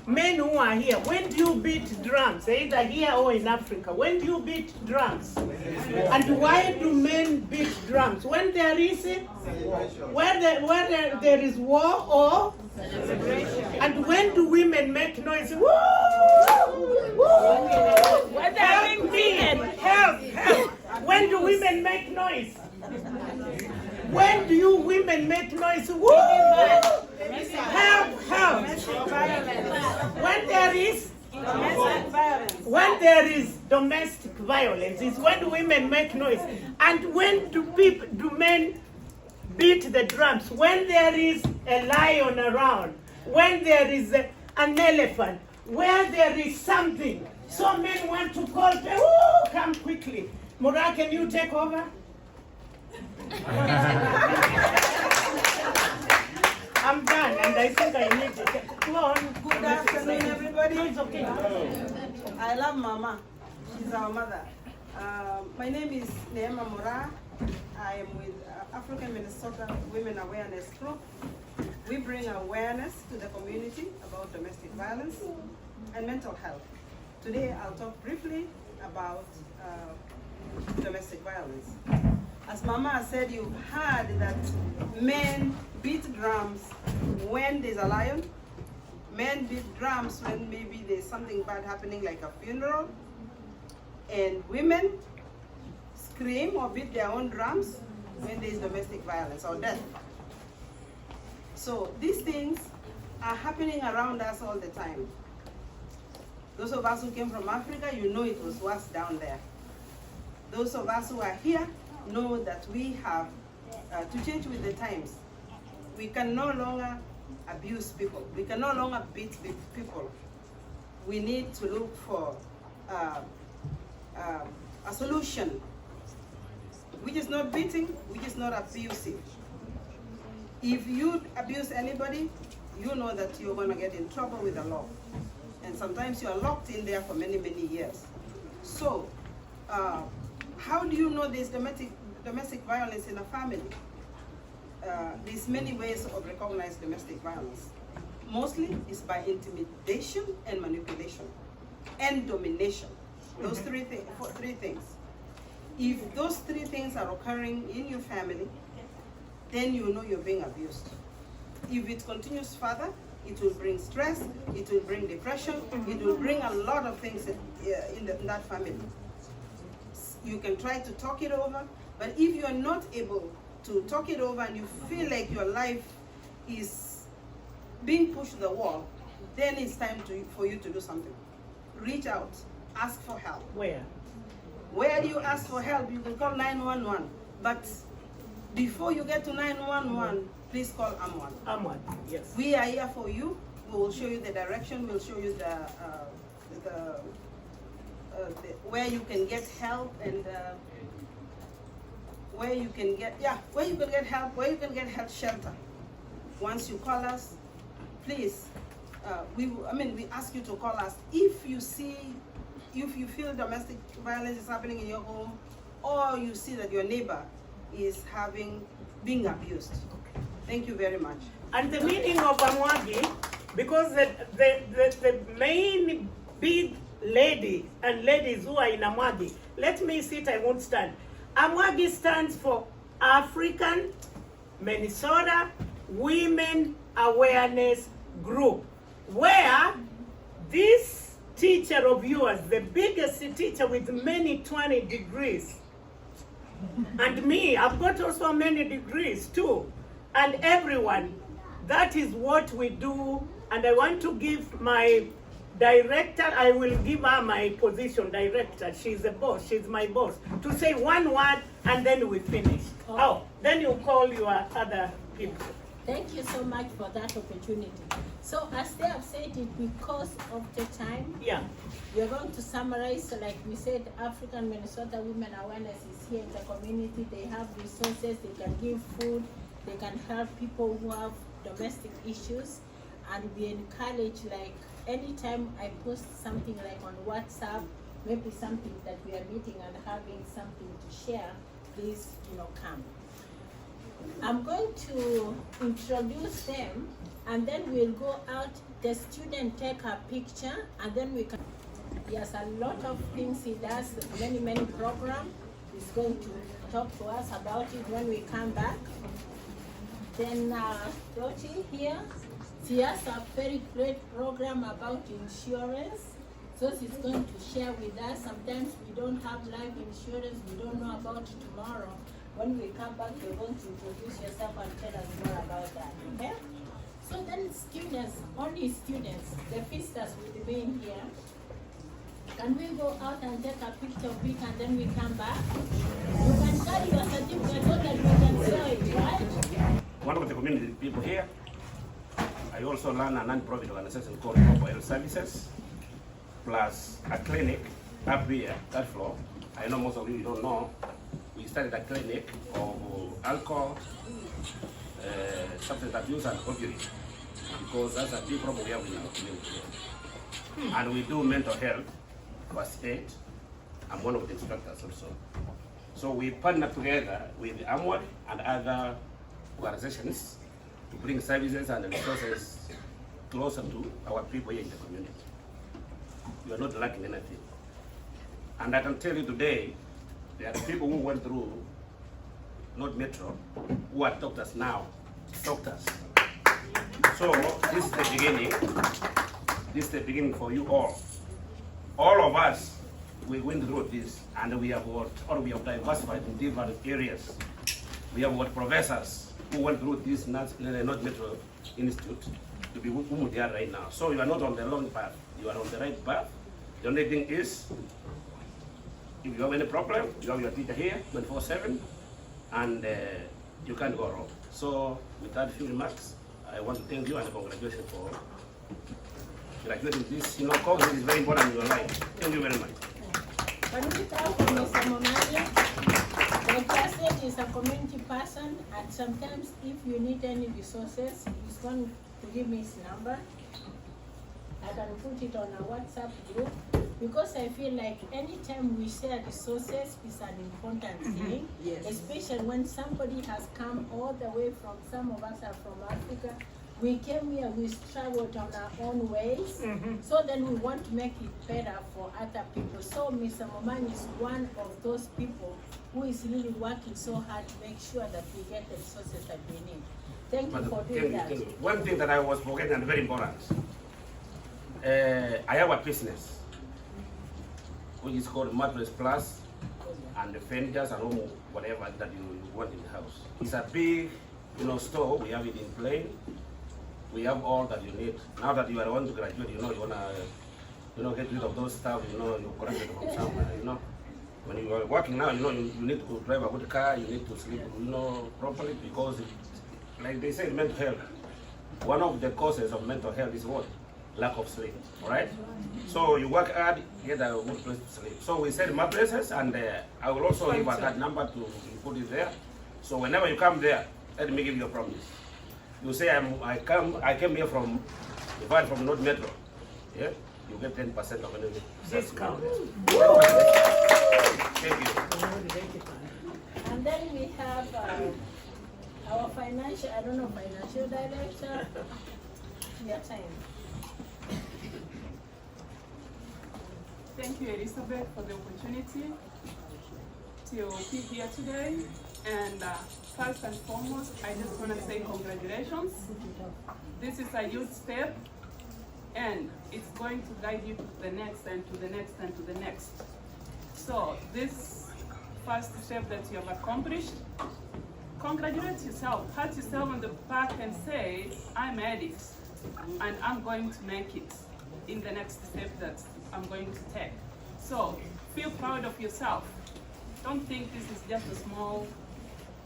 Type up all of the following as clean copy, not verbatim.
men who are here, when do you beat drums? Either here or in Africa. When do you beat drums? And why do men beat drums? When there is where there is war or celebration. And when do women make noise? Woo! Woo! When they're having vegan, help, help. When do women make noise? When do you women make noise? Woo! Help, help. When there is domestic violence is when women make noise. And when do men beat the drums? When there is a lion around, when there is an elephant, where there is something. So men want to call, woo, come quickly. Mura, can you take over? I'm done, and I think I need it. Go on. Good afternoon, everybody. No, it's okay. I love Mama. She's our mother. My name is Neema Mura. I am with African Minnesota Women Awareness Group. We bring awareness to the community about domestic violence and mental health. Today, I'll talk briefly about domestic violence. As Mama said, you've heard that men beat drums when there's a lion. Men beat drums when maybe there's something bad happening like a funeral. And women scream or beat their own drums when there's domestic violence or death. So these things are happening around us all the time. Those of us who came from Africa, you know it was worse down there. Those of us who are here know that we have to change with the times. We can no longer abuse people. We can no longer beat people. We need to look for a solution, which is not beating, which is not abusive. If you abuse anybody, you know that you're going to get in trouble with the law. And sometimes you are locked in there for many, many years. So, how do you know there's domestic violence in a family? There's many ways of recognizing domestic violence. Mostly it's by intimidation and manipulation and domination. Those three things. If those three things are occurring in your family, then you know you're being abused. If it continues further, it will bring stress, it will bring depression, it will bring a lot of things in that family. You can try to talk it over, but if you are not able to talk it over and you feel like your life is being pushed to the wall, then it's time for you to do something. Reach out, ask for help. Where? Where do you ask for help? You can call 911, but before you get to 911, please call Amwan. Amwan, yes. We are here for you. We will show you the direction. We'll show you where you can get help and where you can get help, where you can get health shelter. Once you call us, please, we ask you to call us if you feel domestic violence is happening in your home, or you see that your neighbor is being abused. Thank you very much. And the meaning of Amwagi, because the main big lady and ladies who are in Amwagi, let me sit, I won't stand. Amwagi stands for African Minnesota Women Awareness Group, where this teacher of yours, the biggest teacher with many 20 degrees, and me, I've got also many degrees too, and everyone, that is what we do. And I want to give my director, I will give her my position, director. She's the boss, she's my boss, to say one word and then we finish. Oh, then you call your other people. Thank you so much for that opportunity. So as they have said it, because of the time, yeah, we are going to summarize. So like we said, African Minnesota Women Awareness is here in the community. They have resources, they can give food, they can help people who have domestic issues. And we encourage, like, anytime I post something like on WhatsApp, maybe something that we are meeting and having something to share, please, come. I'm going to introduce them, and then we'll go out, the student take a picture, and then we can, yes, a lot of things he does, many programs. He's going to talk to us about it when we come back. Then Roti here, she has a very great program about insurance. So she's going to share with us. Sometimes we don't have life insurance, we don't know about tomorrow. When we come back, you're going to introduce yourself and tell us more about that, okay? So then students, only students, the visitors will remain here. Can we go out and take a picture of it and then we come back? You can carry your certificate so that we can show it, right? One of the community people here, I also run a non-profit organization called Global Health Services, plus a clinic up here, that floor. I know most of you don't know. We started a clinic of alcohol, substance abuse and opioid, because that's a big problem we have in our community. And we do mental health, first aid. I'm one of the instructors also. So we partner together with AMWAD and other organizations to bring services and resources closer to our people here in the community. You are not lacking anything. And I can tell you today, there are people who went through, not Metro, who are doctors now, doctors. So this is the beginning. This is the beginning for you all. All of us, we went through this, and we have worked, or we have diversified in different areas. We have got professors who went through this, not Metro Institute, to be whom they are right now. So you are not on the wrong path. You are on the right path. The only thing is, if you have any problem, you have your teacher here 24/7, and you can't go wrong. So with that few remarks, I want to thank you and congratulations for graduating this. Course is very important in your life. Thank you very much. Can we talk to Mr. Momani? The president is a community person, and sometimes if you need any resources, he's going to give me his number. I can put it on a WhatsApp group, because I feel like anytime we share resources is an important thing, Yes. especially when somebody has come all the way from, some of us are from Africa. We came here, we struggled on our own ways, so then we want to make it better for other people. So Mr. Momani is one of those people who is really working so hard to make sure that we get the resources that we need. Thank you for doing that. One thing that I was forgetting and very important, I have a business which is called Mattress Plus and the furnitures and all whatever that you want in the house. It's a big, store. We have it in plain. We have all that you need. Now that you are want to graduate, you wanna, get rid of those stuff. You correct it from somewhere. When you are working now, you need to drive a good car. You need to sleep, properly, because, like they say, mental health. One of the causes of mental health is what? Lack of sleep. All right. So you work hard, get a good place to sleep. So we sell mattresses, and I will also give that number to put it there. So whenever you come there, let me give you a promise. You say I came here from North Metro. Yeah, you get 10% of anything. Discount. Thank you. And then we have our financial director. Your time. Thank you, Elizabeth, for the opportunity to be here today. And first and foremost, I just want to say congratulations. This is a huge step, and it's going to guide you to the next and to the next and to the next. So this first step that you have accomplished, congratulate yourself. Pat yourself on the back and say, I made it, and I'm going to make it in the next step that I'm going to take. So feel proud of yourself. Don't think this is just a small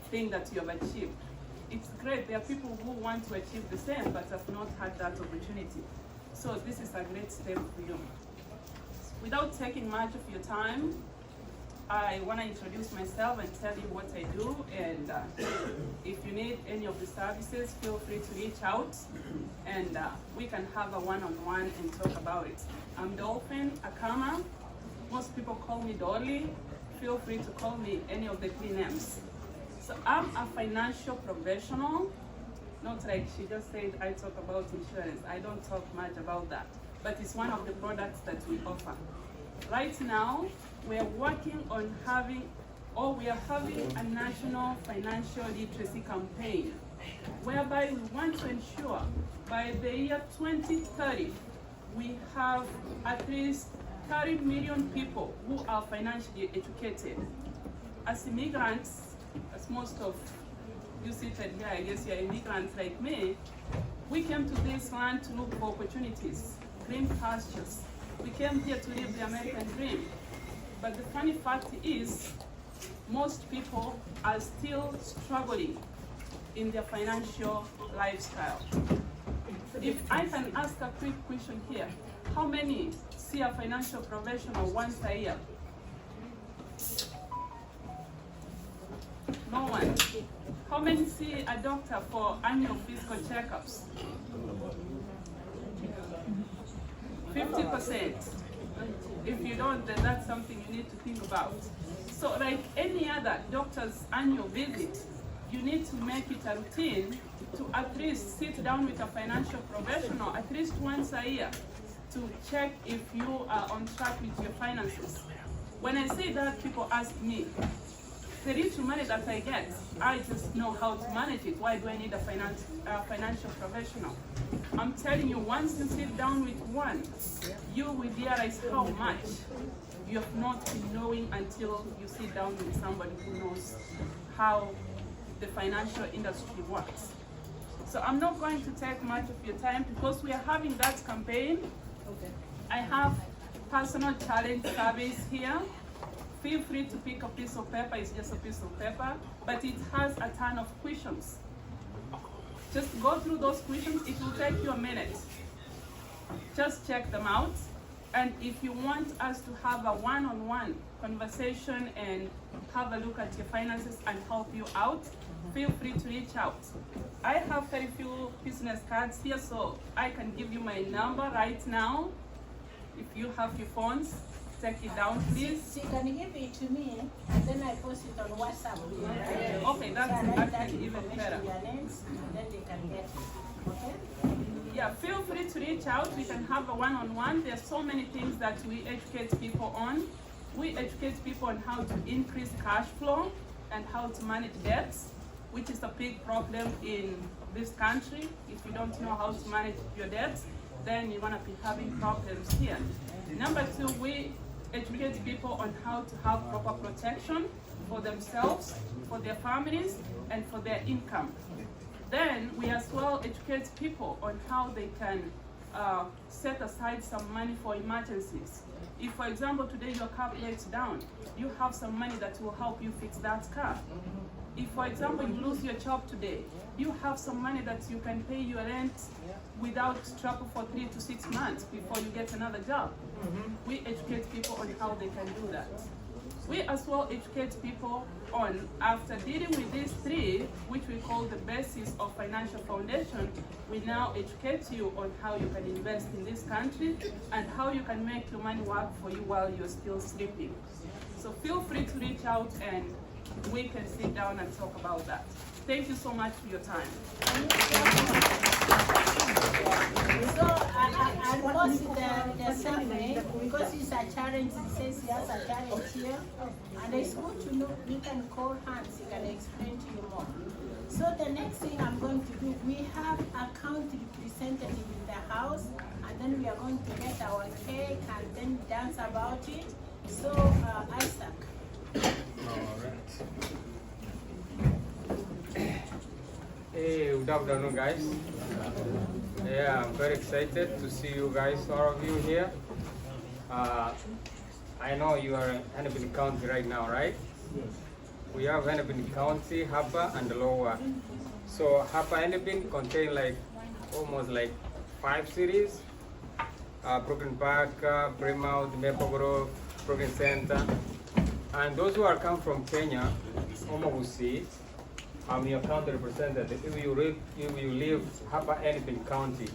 thing that you have achieved. It's great. There are people who want to achieve the same but have not had that opportunity. So this is a great step for you. Without taking much of your time, I want to introduce myself and tell you what I do. And if you need any of the services, feel free to reach out, and we can have a one-on-one and talk about it. I'm Dolphin Akama. Most people call me Dolly. Feel free to call me any of the three names. So I'm a financial professional, not like she just said I talk about insurance. I don't talk much about that, but it's one of the products that we offer. Right now, we are working on having a national financial literacy campaign, whereby we want to ensure by the year 2030, we have at least 30 million people who are financially educated. As immigrants, as most of you seated here, I guess you're immigrants like me, we came to this land to look for opportunities, green pastures. We came here to live the American dream. But the funny fact is, most people are still struggling in their financial lifestyle. If I can ask a quick question here, how many see a financial professional once a year? No one. How many see a doctor for annual physical checkups? 50%. If you don't, then that's something you need to think about. So like any other doctor's annual visit, you need to make it a routine to at least sit down with a financial professional at least once a year to check if you are on track with your finances. When I say that, people ask me, the little money that I get, I just know how to manage it. Why do I need a financial professional? I'm telling you, once you sit down with one, you will realize how much you have not been knowing until you sit down with somebody who knows how the financial industry works. So I'm not going to take much of your time because we are having that campaign. I have personal challenge surveys here. Feel free to pick a piece of paper, it's just a piece of paper, but it has a ton of questions. Just go through those questions, it will take you a minute. Just check them out. And if you want us to have a one-on-one conversation and have a look at your finances and help you out, feel free to reach out. I have very few business cards here, so I can give you my number right now. If you have your phones, take it down, please. She can give it to me, and then I post it on WhatsApp. Right? Okay, that's actually even better. Their names, and then they can get it. Okay? Yeah, feel free to reach out. We can have a one-on-one. There's so many things that we educate people on. We educate people on how to increase cash flow and how to manage debts, which is a big problem in this country. If you don't know how to manage your debts, then you're gonna be having problems here. Number two, we educate people on how to have proper protection for themselves, for their families, and for their income. Then we as well educate people on how they can set aside some money for emergencies. If, for example, today your car breaks down, you have some money that will help you fix that car. If, for example, you lose your job today, you have some money that you can pay your rent without struggle for 3 to 6 months before you get another job. We educate people on how they can do that. We as well educate people on, after dealing with these three, which we call the basis of financial foundation, we now educate you on how you can invest in this country and how you can make your money work for you while you're still sleeping. So feel free to reach out and we can sit down and talk about that. Thank you so much for your time. So I post the survey because it's a challenge. It says he has a challenge here, and it's good to know. You can call Hans. He can explain to you more. So the next thing I'm going to do, we have a county representative in the house, and then we are going to get our cake and then dance about it. So Isaac. Hey, good afternoon, guys. Yeah, I'm very excited to see you guys, all of you here. I know you are in Hennepin County right now, right? We have Hennepin County, Hapa, and Lower. So Hapa Hennepin contain almost 5 cities. Brooklyn Park, Plymouth, Maple Grove, Brooklyn Center. And those who are come from Kenya, I'm your county representative. If you live Hapa Hennepin County,